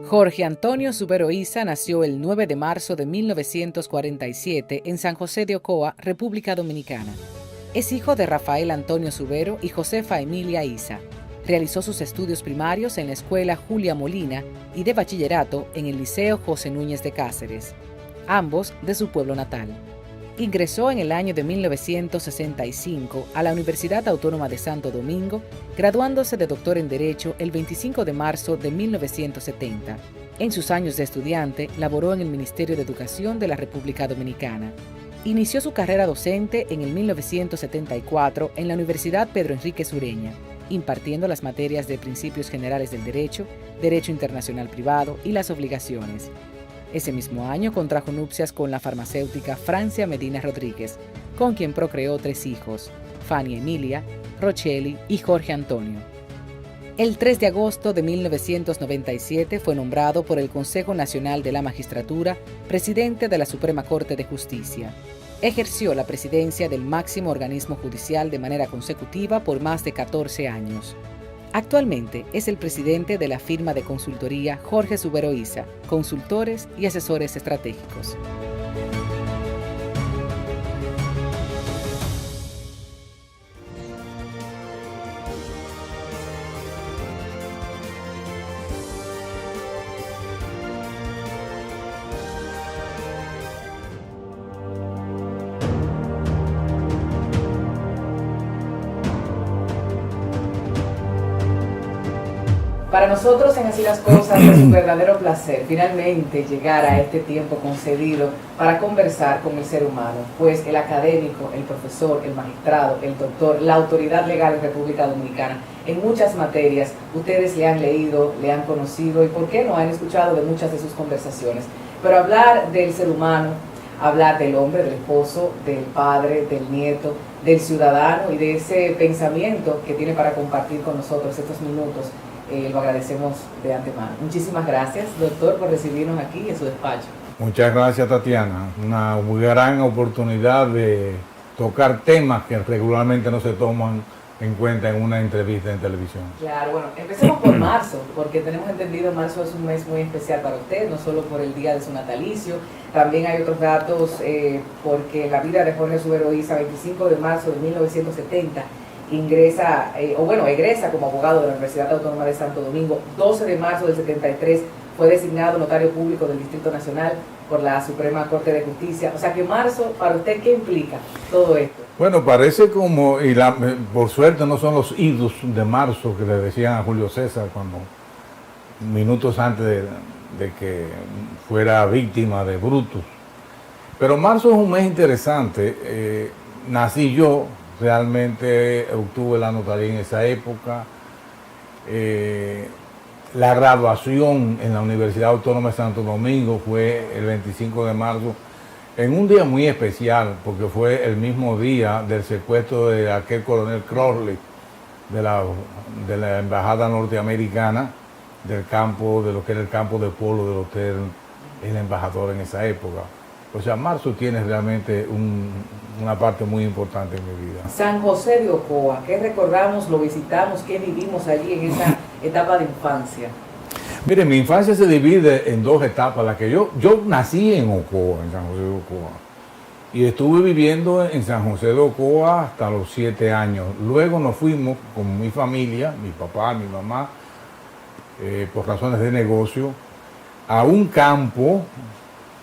Jorge Antonio Subero Isa nació el 9 de marzo de 1947 en San José de Ocoa, República Dominicana. Es hijo de Rafael Antonio Subero y Josefa Emilia Isa. Realizó sus estudios primarios en la Escuela Julia Molina y de bachillerato en el Liceo José Núñez de Cáceres, ambos de su pueblo natal. Ingresó en el año de 1965 a la Universidad Autónoma de Santo Domingo, graduándose de doctor en Derecho el 25 de marzo de 1970. En sus años de estudiante, laboró en el Ministerio de Educación de la República Dominicana. Inició su carrera docente en el 1974 en la Universidad Pedro Enríquez Ureña, impartiendo las materias de Principios Generales del Derecho, Derecho Internacional Privado y las Obligaciones. Ese mismo año contrajo nupcias con la farmacéutica Francia Medina Rodríguez, con quien procreó 3 hijos, Fanny Emilia, Rochely y Jorge Antonio. El 3 de agosto de 1997 fue nombrado por el Consejo Nacional de la Magistratura presidente de la Suprema Corte de Justicia. Ejerció la presidencia del máximo organismo judicial de manera consecutiva por más de 14 años. Actualmente es el presidente de la firma de consultoría Jorge Subero Isa, consultores y asesores estratégicos. Para nosotros en Así las Cosas es un verdadero placer finalmente llegar a este tiempo concedido para conversar con el ser humano, pues el académico, el profesor, el magistrado, el doctor, la autoridad legal en República Dominicana, en muchas materias ustedes le han leído, le han conocido y por qué no han escuchado de muchas de sus conversaciones. Pero hablar del ser humano, hablar del hombre, del esposo, del padre, del nieto, del ciudadano y de ese pensamiento que tiene para compartir con nosotros estos minutos, lo agradecemos de antemano. Muchísimas gracias, doctor, por recibirnos aquí en su despacho. Muchas gracias, Tatiana. Una muy gran oportunidad de tocar temas que regularmente no se toman en cuenta en una entrevista en televisión. Claro, bueno, empecemos por marzo, porque tenemos entendido marzo es un mes muy especial para usted, no solo por el día de su natalicio, también hay otros datos, porque la vida de Jorge Subero Isa, 25 de marzo de 1970, egresa como abogado de la Universidad Autónoma de Santo Domingo. 12 de marzo del 73 fue designado notario público del Distrito Nacional por la Suprema Corte de Justicia. O sea que marzo, para usted, ¿qué implica todo esto? Bueno, parece como, por suerte no son los idos de marzo que le decían a Julio César cuando minutos antes de que fuera víctima de Brutus. Pero marzo es un mes interesante. Nací yo. Realmente obtuve la notaría en esa época. La graduación en la Universidad Autónoma de Santo Domingo fue el 25 de marzo, en un día muy especial, porque fue el mismo día del secuestro de aquel coronel Crossley de la Embajada Norteamericana, de lo que era el campo de polo del Hotel El Embajador en esa época. O sea, marzo tiene realmente una parte muy importante en mi vida. San José de Ocoa, ¿qué recordamos, lo visitamos, qué vivimos allí en esa etapa de infancia? Mire, mi infancia se divide en 2 etapas. La que yo nací en Ocoa, en San José de Ocoa, y estuve viviendo en San José de Ocoa hasta los 7 años. Luego nos fuimos con mi familia, mi papá, mi mamá, por razones de negocio, a un campo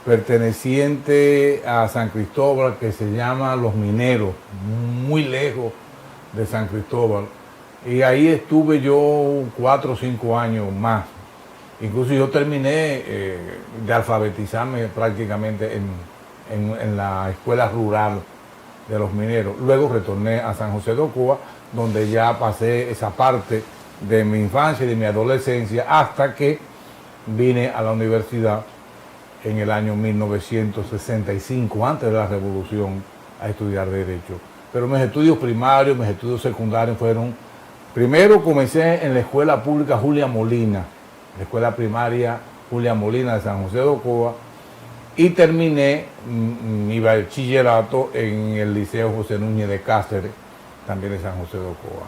perteneciente a San Cristóbal que se llama Los Mineros, muy lejos de San Cristóbal. Y ahí estuve yo 4 o 5 años más. Incluso yo terminé de alfabetizarme prácticamente en la escuela rural de Los Mineros. Luego retorné a San José de Ocoa, donde ya pasé esa parte de mi infancia y de mi adolescencia hasta que vine a la universidad en el año 1965, antes de la Revolución, a estudiar Derecho. Pero mis estudios primarios, mis estudios secundarios fueron... Primero comencé en la Escuela Pública Julia Molina, la Escuela Primaria Julia Molina de San José de Ocoa, y terminé mi bachillerato en el Liceo José Núñez de Cáceres, también de San José de Ocoa.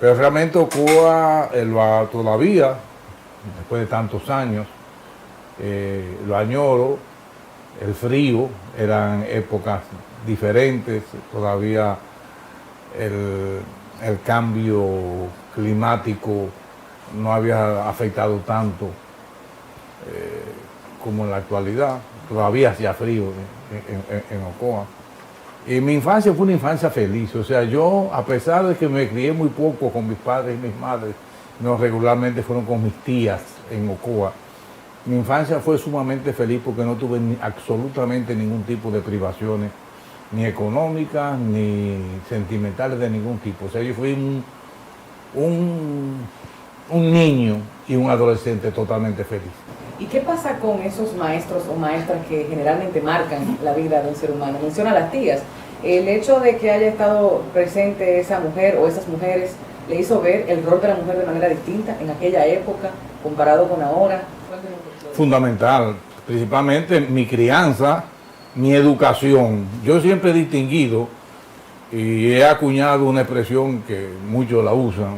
Pero realmente Ocoa todavía después de tantos años. Lo añoro, el frío, eran épocas diferentes, todavía el cambio climático no había afectado tanto como en la actualidad, todavía hacía frío en Ocoa. Y mi infancia fue una infancia feliz, o sea, yo, a pesar de que me crié muy poco con mis padres y mis madres, no regularmente fueron con mis tías en Ocoa, mi infancia fue sumamente feliz porque no tuve absolutamente ningún tipo de privaciones, ni económicas, ni sentimentales de ningún tipo. O sea, yo fui un niño y un adolescente totalmente feliz. ¿Y qué pasa con esos maestros o maestras que generalmente marcan la vida de un ser humano? Menciona a las tías. El hecho de que haya estado presente esa mujer o esas mujeres le hizo ver el rol de la mujer de manera distinta en aquella época comparado con ahora. Fundamental, principalmente mi crianza, mi educación. Yo siempre he distinguido y he acuñado una expresión que muchos la usan.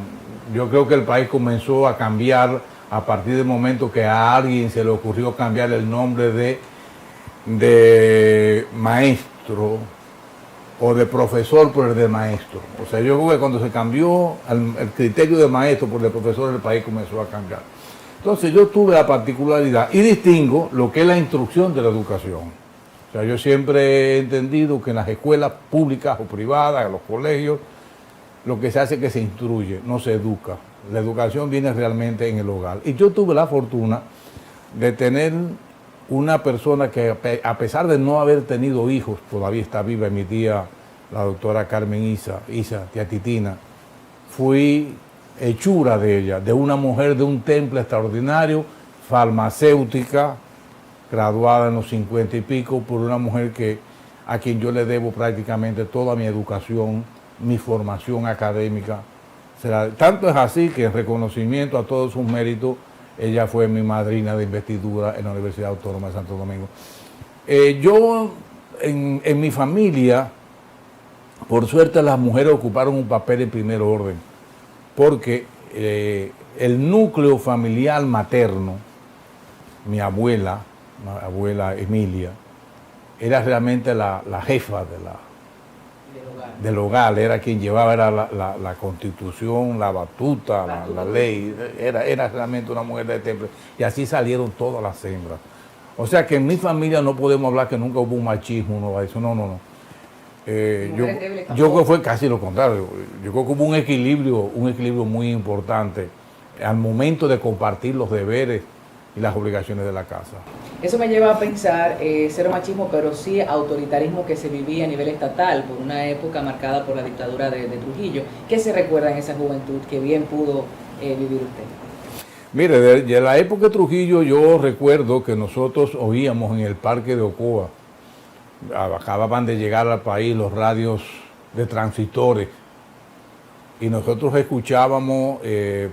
Yo creo que el país comenzó a cambiar a partir del momento que a alguien se le ocurrió cambiar el nombre de maestro o de profesor por el de maestro. O sea, yo creo que cuando se cambió el criterio de maestro por el de profesor, el país comenzó a cambiar. Entonces yo tuve la particularidad y distingo lo que es la instrucción de la educación. O sea, yo siempre he entendido que en las escuelas públicas o privadas, en los colegios, lo que se hace es que se instruye, no se educa. La educación viene realmente en el hogar. Y yo tuve la fortuna de tener una persona que, a pesar de no haber tenido hijos, todavía está viva, mi tía, la doctora Carmen Isa, tía Titina, fui hechura de ella, de una mujer de un temple extraordinario, farmacéutica, graduada en los 50 y pico, por una mujer a quien yo le debo prácticamente toda mi educación, mi formación académica. Tanto es así que en reconocimiento a todos sus méritos, ella fue mi madrina de investidura en la Universidad Autónoma de Santo Domingo. Yo, en mi familia, por suerte las mujeres ocuparon un papel en primer orden, porque el núcleo familiar materno, mi abuela Emilia, era realmente la jefa del hogar, era quien llevaba la constitución, la batuta, la ley, era realmente una mujer de temple, y así salieron todas las hembras. O sea que en mi familia no podemos hablar que nunca hubo un machismo, no. Yo creo que fue casi lo contrario. Yo creo que hubo un equilibrio muy importante al momento de compartir los deberes y las obligaciones de la casa. Eso me lleva a pensar, cero machismo, pero sí autoritarismo que se vivía a nivel estatal por una época marcada por la dictadura de Trujillo. ¿Qué se recuerda en esa juventud que bien pudo vivir usted? Mire, de la época de Trujillo yo recuerdo que nosotros oíamos en el Parque de Ocoa, acababan de llegar al país los radios de transitores y nosotros escuchábamos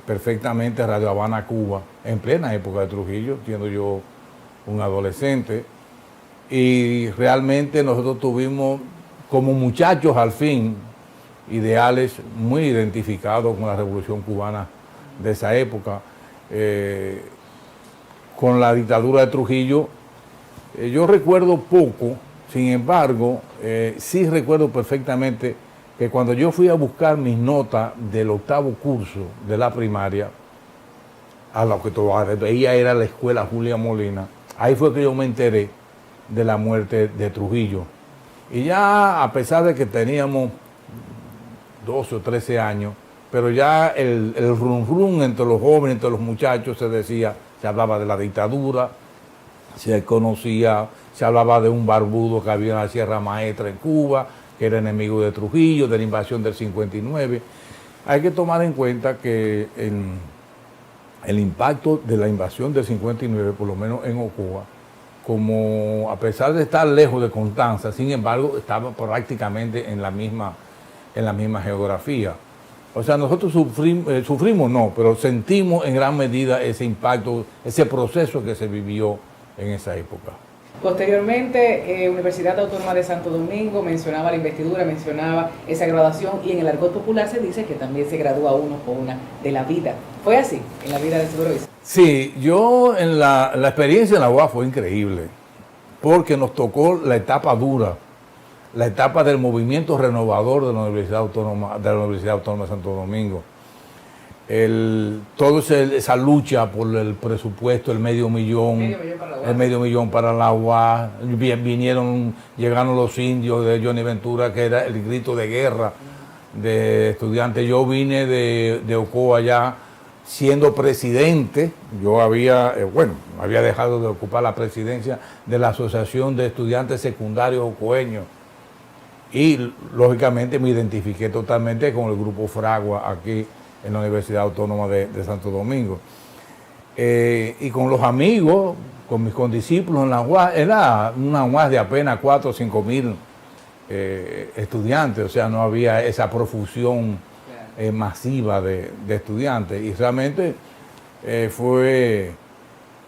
perfectamente Radio Habana, Cuba, en plena época de Trujillo, siendo yo un adolescente, y realmente nosotros tuvimos como muchachos al fin ideales muy identificados con la Revolución Cubana de esa época. Con la dictadura de Trujillo yo recuerdo poco. Sin embargo, sí recuerdo perfectamente que cuando yo fui a buscar mis notas del 8º curso de la primaria, a lo que todavía era la escuela Julia Molina, ahí fue que yo me enteré de la muerte de Trujillo. Y ya, a pesar de que teníamos 12 o 13 años, pero ya el rum entre los jóvenes, entre los muchachos, se hablaba de la dictadura, se conocía, se hablaba de un barbudo que había en la Sierra Maestra en Cuba, que era enemigo de Trujillo, de la invasión del 59. Hay que tomar en cuenta que el impacto de la invasión del 59, por lo menos en Ocoa, como a pesar de estar lejos de Constanza, sin embargo, estaba prácticamente en la misma geografía. O sea, nosotros sufrimos no, pero sentimos en gran medida ese impacto, ese proceso que se vivió en esa época. Posteriormente, Universidad Autónoma de Santo Domingo mencionaba la investidura, mencionaba esa graduación, y en el argot popular se dice que también se gradúa uno o una de la vida. ¿Fue así en la vida de Seguro Isa? Sí, yo en la experiencia en la UAS fue increíble, porque nos tocó la etapa dura, la etapa del movimiento renovador de la Universidad Autónoma de Santo Domingo. Toda esa lucha por el presupuesto, el medio millón para la UAS, llegaron los indios de Johnny Ventura, que era el grito de guerra de estudiantes. Yo vine de Ocoa ya siendo presidente. Yo había dejado de ocupar la presidencia de la Asociación de Estudiantes Secundarios Ocoeños, y lógicamente me identifiqué totalmente con el grupo Fragua aquí en la Universidad Autónoma de Santo Domingo. Y con los amigos, con mis condiscípulos en la UAS, era una UAS de apenas 4 o 5 mil estudiantes, o sea, no había esa profusión masiva de estudiantes, y realmente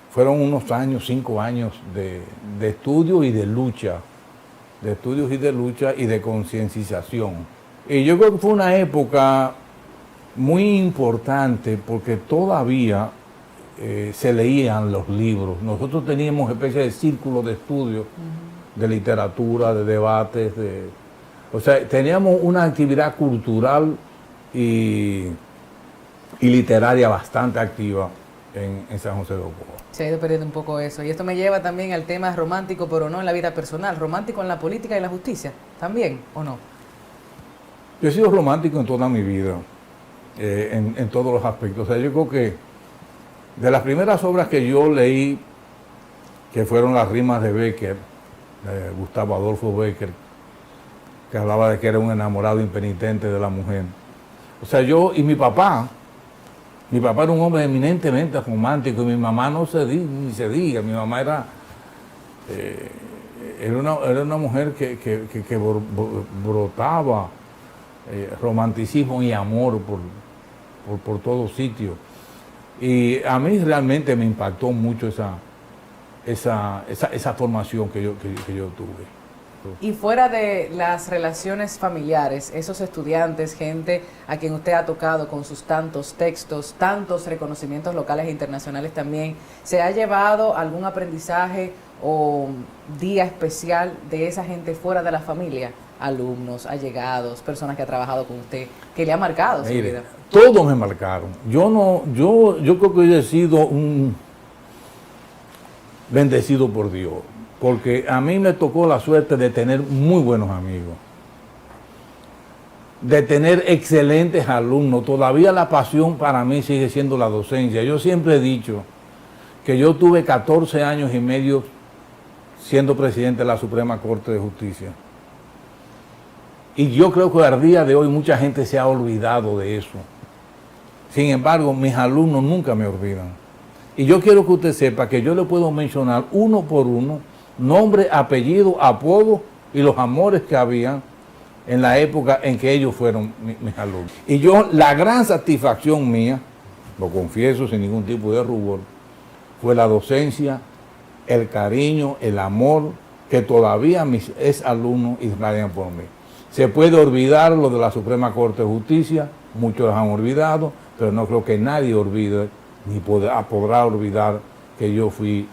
fueron unos años, 5 años de estudio y de lucha, y de concienciación. Y yo creo que fue una época muy importante porque todavía se leían los libros. Nosotros teníamos especie de círculo de estudio, de literatura, de debates, o sea, teníamos una actividad cultural y literaria bastante activa en San José de Ocoa. Se ha ido perdiendo un poco eso. Y esto me lleva también al tema romántico, pero no en la vida personal. ¿Romántico en la política y la justicia también, o no? Yo he sido romántico en toda mi vida, en todos los aspectos. O sea, yo creo que de las primeras obras que yo leí, que fueron las rimas de Bécquer, de Gustavo Adolfo Bécquer, que hablaba de que era un enamorado impenitente de la mujer. O sea, mi papá era un hombre eminentemente romántico, y mi mamá ni se diga. Mi mamá era una mujer que brotaba romanticismo y amor por todo sitio. Y a mí realmente me impactó mucho esa formación que yo tuve. Y fuera de las relaciones familiares, esos estudiantes, gente a quien usted ha tocado con sus tantos textos, tantos reconocimientos locales e internacionales también, ¿se ha llevado algún aprendizaje o día especial de esa gente fuera de la familia? Alumnos, allegados, personas que ha trabajado con usted, que le ha marcado su vida. Todos me marcaron. Yo creo que yo he sido un bendecido por Dios, porque a mí me tocó la suerte de tener muy buenos amigos, de tener excelentes alumnos. Todavía la pasión para mí sigue siendo la docencia. Yo siempre he dicho que yo tuve 14 años y medio siendo presidente de la Suprema Corte de Justicia. Y yo creo que al día de hoy mucha gente se ha olvidado de eso. Sin embargo, mis alumnos nunca me olvidan. Y yo quiero que usted sepa que yo le puedo mencionar uno por uno, nombre, apellido, apodo y los amores que habían en la época en que ellos fueron mis alumnos. Y la gran satisfacción mía, lo confieso sin ningún tipo de rubor, fue la docencia, el cariño, el amor que todavía mis exalumnos irradian por mí. Se puede olvidar lo de la Suprema Corte de Justicia, muchos los han olvidado, pero no creo que nadie olvide, ni podrá olvidar que yo fui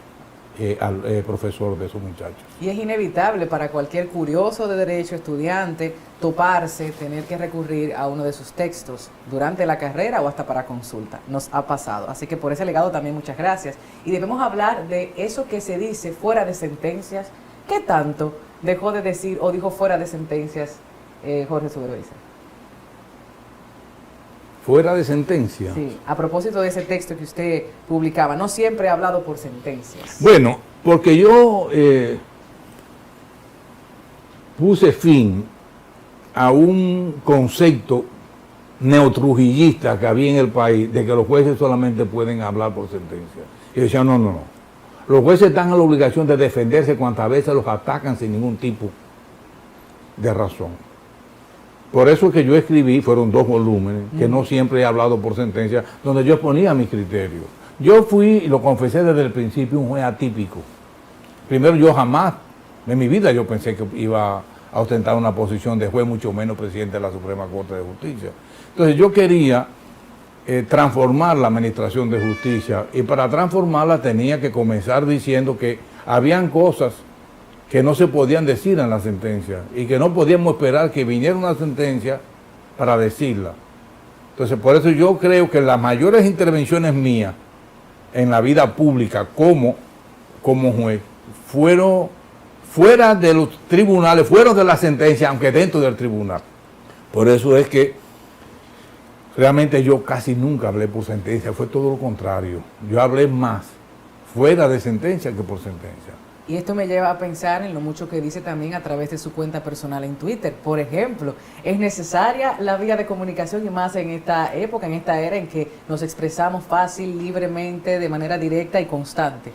profesor de esos muchachos. Y es inevitable para cualquier curioso de derecho, estudiante, toparse, tener que recurrir a uno de sus textos durante la carrera o hasta para consulta. Nos ha pasado. Así que por ese legado también muchas gracias. Y debemos hablar de eso que se dice fuera de sentencias. ¿Qué tanto dejó de decir o dijo fuera de sentencias Jorge Subero Isa? ¿Fuera de sentencia? Sí, a propósito de ese texto que usted publicaba, no siempre ha hablado por sentencias. Bueno, porque yo puse fin a un concepto neotrujillista que había en el país de que los jueces solamente pueden hablar por sentencia. Y decía, no. Los jueces están en la obligación de defenderse cuantas veces los atacan sin ningún tipo de razón. Por eso es que yo escribí, fueron 2 volúmenes, que no siempre he hablado por sentencia, donde yo exponía mis criterios. Yo fui, y lo confesé desde el principio, un juez atípico. Primero, yo jamás, en mi vida yo pensé que iba a ostentar una posición de juez, mucho menos presidente de la Suprema Corte de Justicia. Entonces yo quería transformar la administración de justicia, y para transformarla tenía que comenzar diciendo que habían cosas que no se podían decir en la sentencia y que no podíamos esperar que viniera una sentencia para decirla. Entonces, por eso yo creo que las mayores intervenciones mías en la vida pública como juez fueron fuera de los tribunales, fueron de la sentencia, aunque dentro del tribunal. Por eso es que realmente yo casi nunca hablé por sentencia, fue todo lo contrario. Yo hablé más fuera de sentencia que por sentencia. Y esto me lleva a pensar en lo mucho que dice también a través de su cuenta personal en Twitter. Por ejemplo, es necesaria la vía de comunicación y más en esta época, en esta era en que nos expresamos fácil, libremente, de manera directa y constante.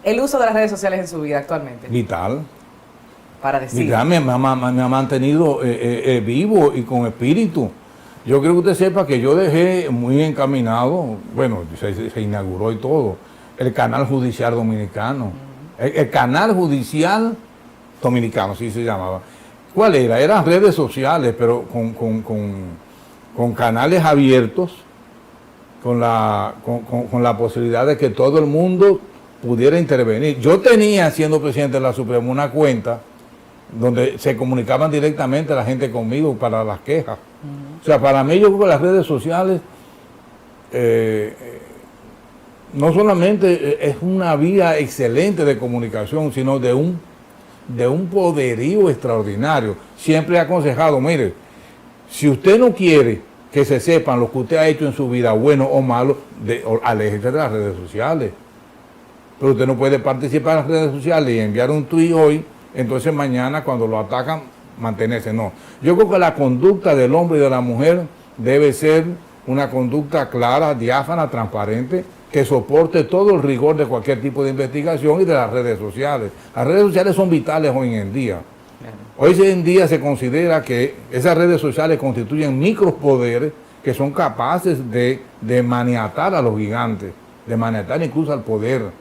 El uso de las redes sociales en su vida actualmente. Vital. Para decir. Vital, me ha mantenido vivo y con espíritu. Yo creo que usted sepa que yo dejé muy encaminado, bueno, se inauguró y todo, el canal judicial dominicano. El canal judicial dominicano, así se llamaba. ¿Cuál era? Eran redes sociales, pero con canales abiertos, con la posibilidad de que todo el mundo pudiera intervenir. Yo tenía, siendo presidente de la Suprema, una cuenta donde se comunicaban directamente la gente conmigo para las quejas. O sea, para mí yo creo que las redes sociales no solamente es una vía excelente de comunicación, sino de un poderío extraordinario. Siempre he aconsejado, mire, si usted no quiere que se sepan lo que usted ha hecho en su vida, bueno o malo, aléjese de las redes sociales. Pero usted no puede participar en las redes sociales y enviar un tuit hoy, entonces mañana cuando lo atacan, mantenerse. No. Yo creo que la conducta del hombre y de la mujer debe ser una conducta clara, diáfana, transparente, que soporte todo el rigor de cualquier tipo de investigación y de las redes sociales. Las redes sociales son vitales hoy en día. Hoy en día se considera que esas redes sociales constituyen micropoderes que son capaces de maniatar a los gigantes, de maniatar incluso al poder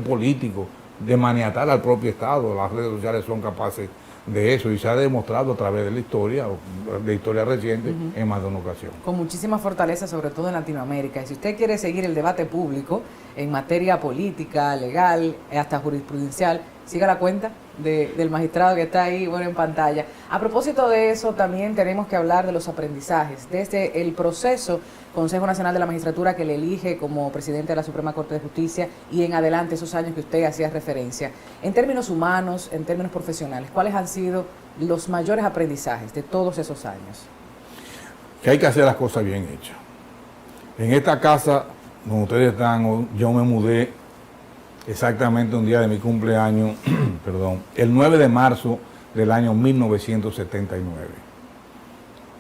político, de maniatar al propio Estado. Las redes sociales son capaces de eso y se ha demostrado a través de la historia reciente, en más de una ocasión. Con muchísima fortaleza, sobre todo en Latinoamérica. Y si usted quiere seguir el debate público en materia política, legal, hasta jurisprudencial, siga la cuenta del magistrado que está ahí, bueno, en pantalla. A propósito de eso, también tenemos que hablar de los aprendizajes. Desde el proceso Consejo Nacional de la Magistratura que le elige como presidente de la Suprema Corte de Justicia y en adelante esos años que usted hacía referencia. En términos humanos, en términos profesionales, ¿cuáles han sido los mayores aprendizajes de todos esos años? Que hay que hacer las cosas bien hechas. En esta casa donde ustedes están, yo me mudé exactamente un día de mi cumpleaños, perdón, el 9 de marzo del año 1979.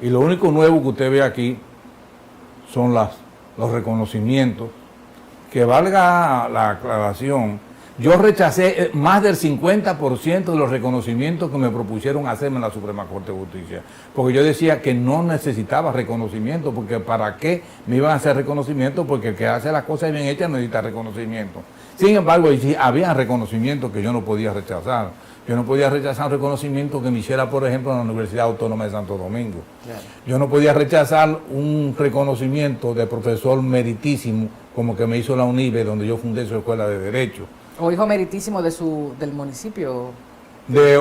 Y lo único nuevo que usted ve aquí son los reconocimientos. Que valga la aclaración, yo rechacé más del 50% de los reconocimientos que me propusieron hacerme en la Suprema Corte de Justicia, porque yo decía que no necesitaba reconocimiento, porque ¿para qué me iban a hacer reconocimiento? Porque el que hace las cosas bien hechas necesita reconocimiento. Sin embargo, había reconocimientos que yo no podía rechazar. Yo no podía rechazar un reconocimiento que me hiciera, por ejemplo, en la Universidad Autónoma de Santo Domingo. Claro. Yo no podía rechazar un reconocimiento de profesor meritísimo como que me hizo la UNIBE, donde yo fundé su escuela de Derecho. O hijo meritísimo del municipio.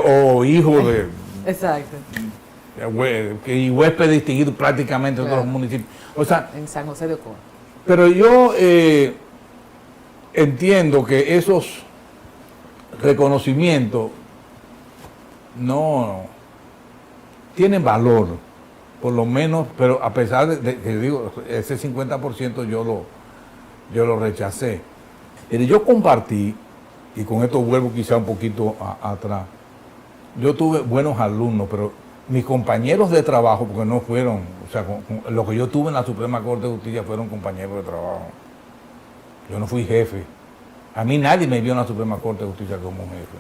O hijo de... Exacto. Y huésped distinguido prácticamente de todos los municipios. O sea, en San José de Ocoa. Pero yo entiendo que esos reconocimientos no tienen valor, por lo menos, pero a pesar de que digo, ese 50% yo lo rechacé. Yo compartí, y con esto vuelvo quizá un poquito atrás, yo tuve buenos alumnos, pero mis compañeros de trabajo, porque no fueron, o sea, lo que yo tuve en la Suprema Corte de Justicia fueron compañeros de trabajo. Yo no fui jefe. A mí nadie me vio en la Suprema Corte de Justicia como jefe,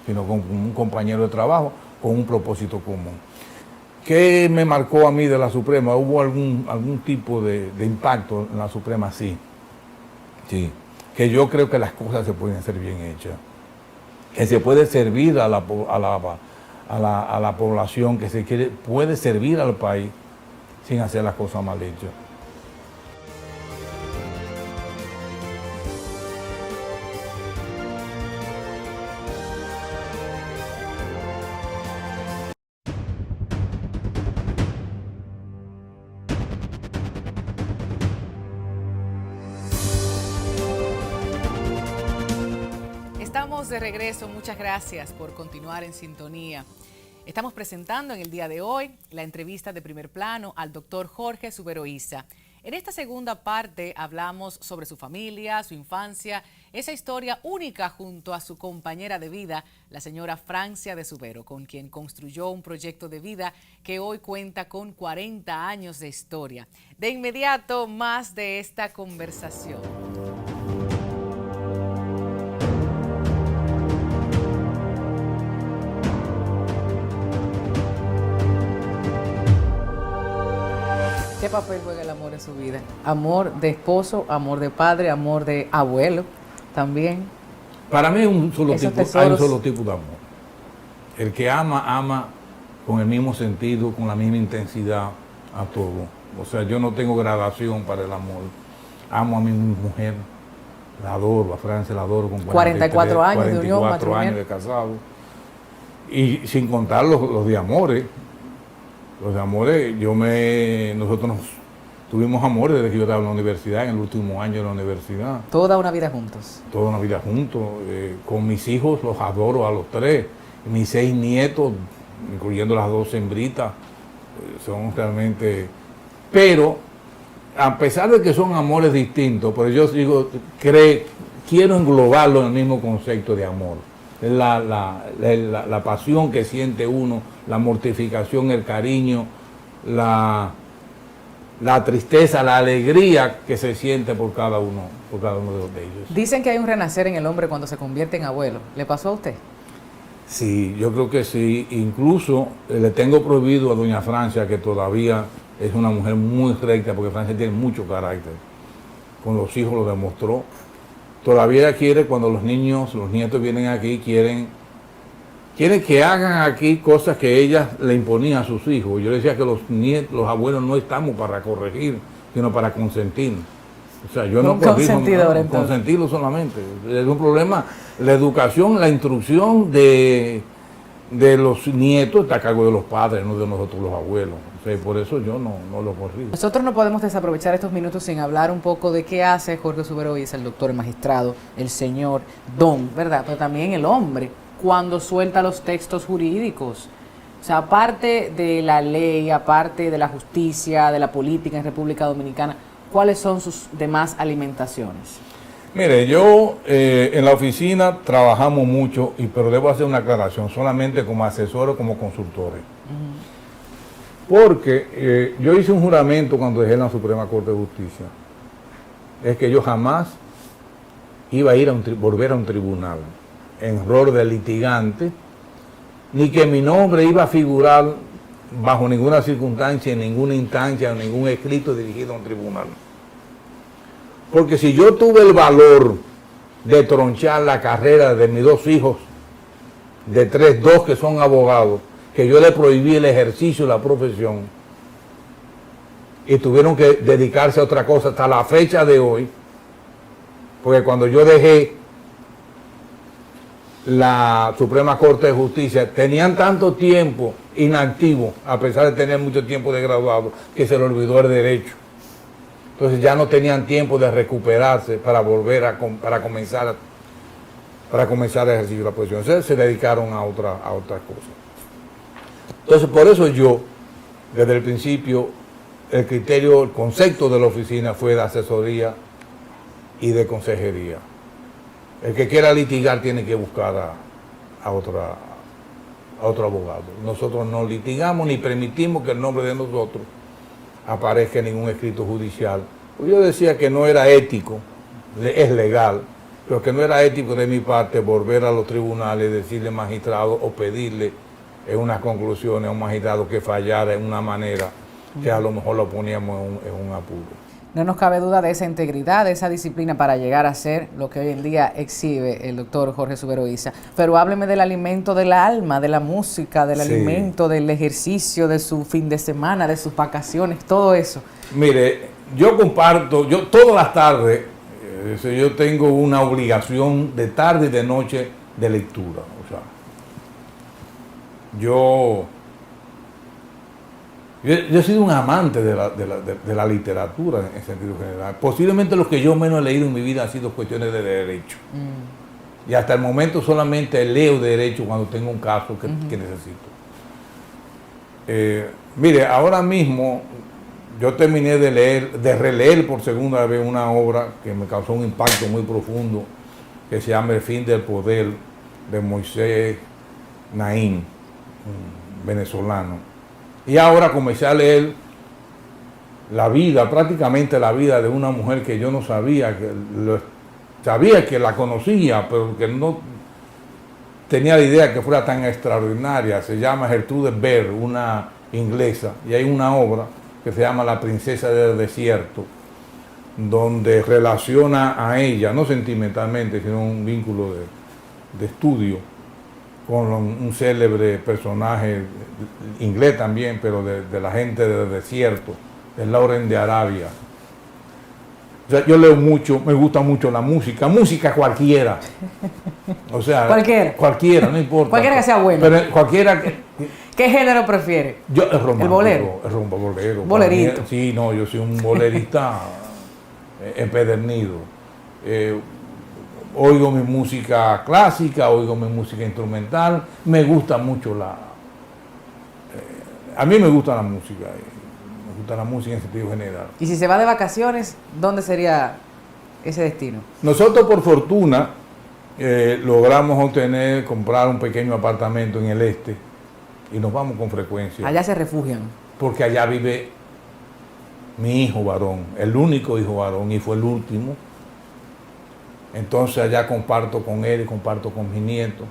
sino como un compañero de trabajo con un propósito común. ¿Qué me marcó a mí de la Suprema? ¿Hubo algún tipo de impacto en la Suprema? Sí. Sí. Que yo creo que las cosas se pueden hacer bien hechas. Que se puede servir a la población, que puede servir al país sin hacer las cosas mal hechas. Estamos de regreso, muchas gracias por continuar en sintonía. Estamos presentando en el día de hoy la entrevista de Primer Plano al doctor Jorge Subero Isa. En esta segunda parte hablamos sobre su familia, su infancia, esa historia única junto a su compañera de vida, la señora Francia de Subero, con quien construyó un proyecto de vida que hoy cuenta con 40 años de historia. De inmediato, más de esta conversación. ¿Qué papel juega el amor en su vida? Amor de esposo, amor de padre, amor de abuelo también. Para mí hay un solo tipo de amor. El que ama, ama con el mismo sentido, con la misma intensidad a todo. O sea, yo no tengo gradación para el amor. Amo a mi mujer, la adoro, a Francia la adoro con 44 años de unión, 44 años de casado. Y sin contar los de amores. Los amores, nosotros tuvimos amores desde que yo estaba en la universidad, en el último año de la universidad. Toda una vida juntos. Toda una vida juntos. Con mis hijos los adoro a los tres. Mis 6 nietos, incluyendo las 2 hembritas, son realmente... Pero, a pesar de que son amores distintos, pero yo digo, quiero englobarlo en el mismo concepto de amor. La pasión que siente uno, la mortificación, el cariño, la tristeza, la alegría que se siente por cada uno de ellos. Dicen que hay un renacer en el hombre cuando se convierte en abuelo. ¿Le pasó a usted? Sí, yo creo que sí. Incluso le tengo prohibido a doña Francia, que todavía es una mujer muy recta, porque Francia tiene mucho carácter. Con los hijos lo demostró. Todavía quiere, cuando los nietos vienen aquí, quieren que hagan aquí cosas que ella le imponía a sus hijos. Yo le decía que los abuelos no estamos para corregir, sino para consentir. O sea, yo no corrijo, consentirlo solamente. Es un problema. La educación, la instrucción de los nietos está a cargo de los padres, no de nosotros los abuelos. O sea, por eso yo no lo corrijo. Nosotros no podemos desaprovechar estos minutos sin hablar un poco de qué hace Jorge Subero Isa, el doctor, el magistrado, el señor, don, ¿verdad? Pero también el hombre, cuando suelta los textos jurídicos. O sea, aparte de la ley, aparte de la justicia, de la política en República Dominicana, ¿cuáles son sus demás alimentaciones? Mire, yo en la oficina trabajamos mucho, pero debo hacer una aclaración, solamente como asesores o como consultores. Porque yo hice un juramento cuando dejé en la Suprema Corte de Justicia, es que yo jamás iba a ir volver a un tribunal en rol de litigante, ni que mi nombre iba a figurar bajo ninguna circunstancia, en ninguna instancia, en ningún escrito dirigido a un tribunal. Porque si yo tuve el valor de tronchar la carrera de mis 2 hijos, de 3, 2 que son abogados, que yo le prohibí el ejercicio de la profesión, y tuvieron que dedicarse a otra cosa hasta la fecha de hoy, porque cuando yo dejé la Suprema Corte de Justicia, tenían tanto tiempo inactivo, a pesar de tener mucho tiempo de graduado, que se le olvidó el derecho. Entonces ya no tenían tiempo de recuperarse para volver para comenzar el ejercicio de la profesión. Entonces se dedicaron a otras cosas. Entonces por eso yo, desde el principio, el concepto de la oficina fue de asesoría y de consejería. El que quiera litigar tiene que buscar a otro abogado. Nosotros no litigamos ni permitimos que el nombre de nosotros aparezca en ningún escrito judicial. Pues yo decía que no era ético, es legal, pero que no era ético de mi parte volver a los tribunales, decirle magistrado o pedirle en unas conclusiones a un magistrado que fallara en una manera que a lo mejor lo poníamos en un apuro. No nos cabe duda de esa integridad, de esa disciplina para llegar a ser lo que hoy en día exhibe el doctor Jorge Subero Isa. Pero hábleme del alimento del alma, de la música, del alimento, del ejercicio, de su fin de semana, de sus vacaciones, todo eso. Yo todas las tardes, yo tengo una obligación de tarde y de noche de lectura. O sea, yo he sido un amante de la literatura en sentido general. Posiblemente lo que yo menos he leído en mi vida han sido cuestiones de derecho. Y hasta el momento solamente leo derecho cuando tengo un caso que necesito. Mire, ahora mismo yo terminé de releer por segunda vez una obra que me causó un impacto muy profundo, que se llama El fin del poder, de Moisés Naim, un venezolano. Y ahora comencé a leer la vida, prácticamente la vida de una mujer que yo no sabía, sabía que la conocía, pero que no tenía la idea que fuera tan extraordinaria. Se llama Gertrude Bell, una inglesa, y hay una obra que se llama La princesa del desierto, donde relaciona a ella, no sentimentalmente, sino un vínculo de estudio, con un célebre personaje inglés también, pero de la gente del desierto, de Lauren de Arabia. O sea, yo leo mucho, me gusta mucho la música cualquiera. O sea, cualquiera, no importa. Cualquiera que sea bueno. Pero cualquiera que... ¿Qué género prefiere? Yo, el romántico. ¿El bolero? El bolero. Bolerito. Sí, no, yo soy un bolerista empedernido. Oigo mi música clásica, oigo mi música instrumental. Me gusta mucho a mí me gusta la música. Me gusta la música en sentido general. Y si se va de vacaciones, ¿dónde sería ese destino? Nosotros, por fortuna, logramos comprar un pequeño apartamento en el este y nos vamos con frecuencia. Allá se refugian. Porque allá vive mi hijo varón, el único hijo varón, y fue el último. Entonces allá comparto con él y comparto con mis nietos.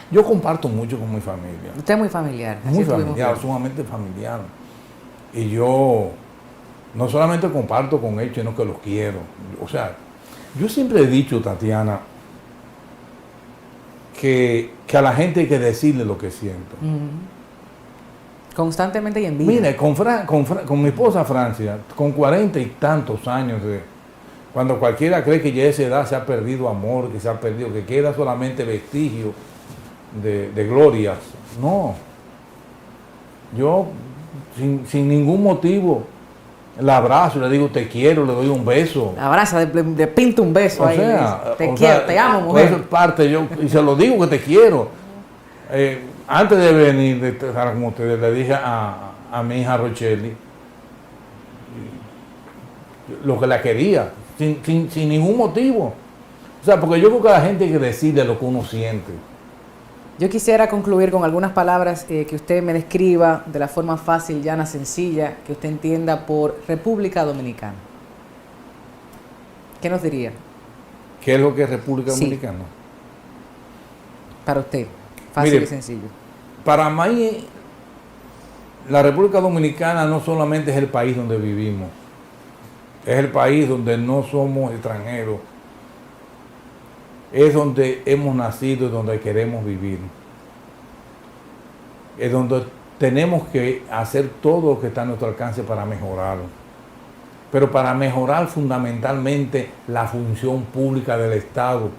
Yo comparto mucho con mi familia. Usted es muy familiar. Muy familiar, sumamente familiar. Y yo no solamente comparto con ellos, sino que los quiero. O sea, yo siempre he dicho, Tatiana, que a la gente hay que decirle lo que siento. Constantemente y en vida. Mire, con mi esposa Francia, con 40 y tantos años, cuando cualquiera cree que ya a esa edad se ha perdido amor, que se ha perdido, que queda solamente vestigio de glorias. No. Yo, sin ningún motivo, la abrazo, le digo te quiero, le doy un beso. La abraza, le pinta un beso ahí. Te quiero, sea, te amo, mujer. Eso es parte, y se lo digo que te quiero. Antes de venir, de estar como ustedes, le dije a mi hija Rochelle lo que la quería, sin ningún motivo. O sea, porque yo creo que a la gente hay que decirle lo que uno siente. Yo quisiera concluir con algunas palabras que usted me describa de la forma fácil, llana, sencilla, que usted entienda por República Dominicana. ¿Qué nos diría? ¿Qué es lo que es República Dominicana? Para usted, fácil y sencillo. Para mí, la República Dominicana no solamente es el país donde vivimos, es el país donde no somos extranjeros, es donde hemos nacido y donde queremos vivir. Es donde tenemos que hacer todo lo que está a nuestro alcance para mejorar. Pero para mejorar fundamentalmente la función pública del Estado,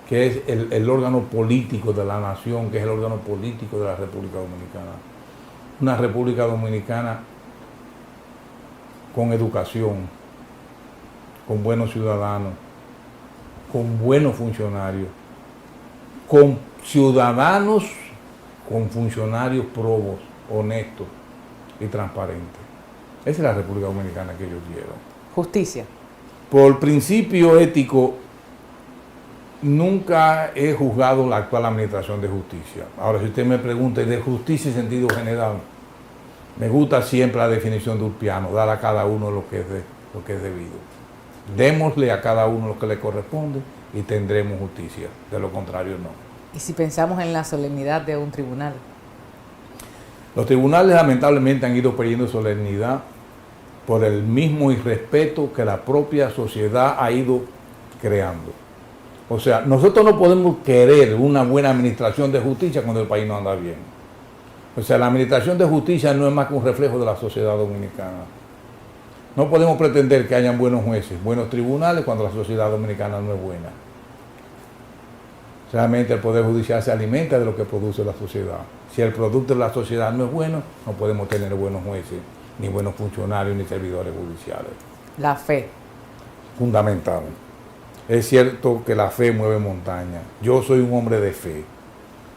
que es el órgano político de la nación, que es el órgano político de la República Dominicana. Una República Dominicana con educación, con buenos ciudadanos, con buenos funcionarios, con ciudadanos, con funcionarios probos, honestos y transparentes. Esa es la República Dominicana que yo quiero. Justicia. Por principio ético, nunca he juzgado la actual administración de justicia. Ahora, si usted me pregunta de justicia en sentido general, me gusta siempre la definición de Ulpiano, dar a cada uno lo que es debido. Démosle a cada uno lo que le corresponde y tendremos justicia. De lo contrario, no. ¿Y si pensamos en la solemnidad de un tribunal? Los tribunales lamentablemente han ido perdiendo solemnidad por el mismo irrespeto que la propia sociedad ha ido creando. O sea, nosotros no podemos querer una buena administración de justicia cuando el país no anda bien. O sea, la administración de justicia no es más que un reflejo de la sociedad dominicana. No podemos pretender que hayan buenos jueces, buenos tribunales cuando la sociedad dominicana no es buena. Realmente el Poder Judicial se alimenta de lo que produce la sociedad. Si el producto de la sociedad no es bueno, no podemos tener buenos jueces, ni buenos funcionarios, ni servidores judiciales. La fe. Fundamental. Es cierto que la fe mueve montañas. Yo soy un hombre de fe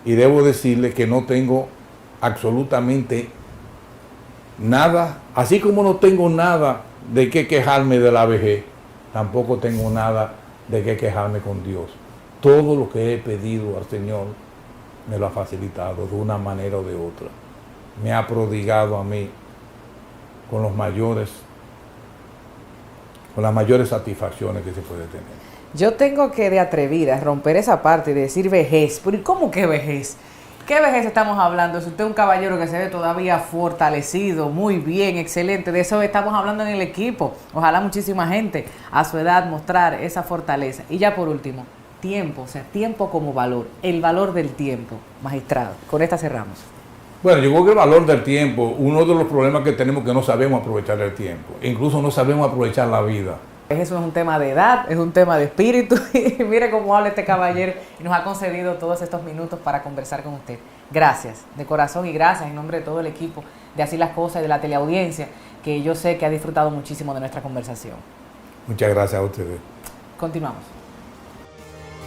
y debo decirle que no tengo absolutamente nada, así como no tengo nada de qué quejarme de la vejez, tampoco tengo nada de qué quejarme con Dios. Todo lo que he pedido al Señor me lo ha facilitado de una manera o de otra. Me ha prodigado a mí con las mayores satisfacciones que se puede tener. Yo tengo que de atrevida romper esa parte y decir vejez. ¿Pero cómo que vejez? ¿Qué vejez estamos hablando? Si usted es un caballero que se ve todavía fortalecido, muy bien, excelente, de eso estamos hablando en el equipo. Ojalá muchísima gente a su edad mostrar esa fortaleza. Y ya por último, tiempo, o sea, tiempo como valor, el valor del tiempo, magistrado. Con esta cerramos. Bueno, yo creo que el valor del tiempo, uno de los problemas que tenemos es que no sabemos aprovechar el tiempo, incluso no sabemos aprovechar la vida. Eso es un tema de edad, es un tema de espíritu y mire cómo habla este caballero y nos ha concedido todos estos minutos para conversar con usted. Gracias, de corazón, y gracias en nombre de todo el equipo de Así las Cosas y de la teleaudiencia, que yo sé que ha disfrutado muchísimo de nuestra conversación. Muchas gracias a ustedes. Continuamos.